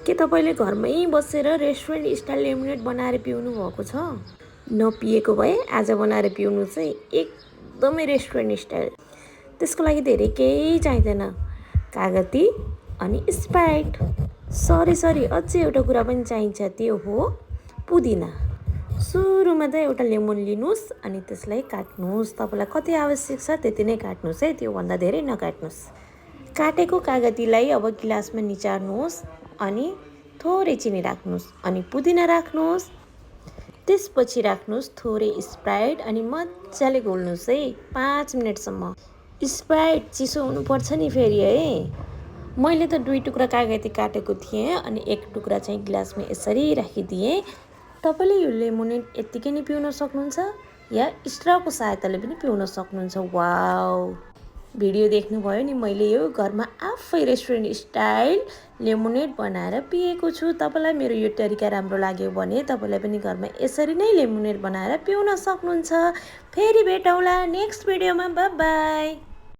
के तपाईँले घरमै बसेर रेस्टुरेन्ट स्टाइल लेमोनेड बनाएर पिउनु भएको छ? नपिएको भए आज बनाएर पिउनु चाहिँ एकदमै रेस्टुरेन्ट स्टाइल। त्यसको लागि धेरै केही चाहिँदैन, कागती अनि स्प्राइट। सरी अझै एउटा कुरा पनि चाहिन्छ, त्यो हो पुदिना। सुरुमा त एउटा लेमन लिनुहोस् अनि त्यसलाई काट्नुहोस्। तपाईँलाई कति आवश्यक छ त्यति नै काट्नुहोस् है, त्योभन्दा धेरै नकाट्नुहोस्। काटेको कागतीलाई अब गिलासमा निचार्नुहोस् अनि थोरै चिनी राख्नुहोस् अनि पुदिना राख्नुहोस्। त्यसपछि राख्नुहोस् थोरै स्प्राइट अनि मजाले घोल्नुहोस् है 5 मिनटसम्म। स्प्राइट चिसो हुनुपर्छ नि फेरि है। मैले त 2 टुक्रा कागती काटेको थिएँ अनि 1 टुक्रा चाहिँ गिलासमा यसरी राखिदिएँ। तपाईँले यो लेमोनेड यत्तिकै नै पिउन सक्नुहुन्छ या स्ट्रको सहायताले पनि पिउन सक्नुहुन्छ। वाउ, भिडियो देख्नुभयो नि, मैले यो घरमा आफै रेस्टुरेन्ट स्टाइल लेमोनेड बनाएर पिएको छु। तपाईँलाई मेरो यो तरिका राम्रो लाग्यो भने तपाईँलाई पनि घरमा यसरी नै लेमोनेड बनाएर पिउन सक्नुहुन्छ। फेरि भेटौँला नेक्स्ट भिडियोमा। By by.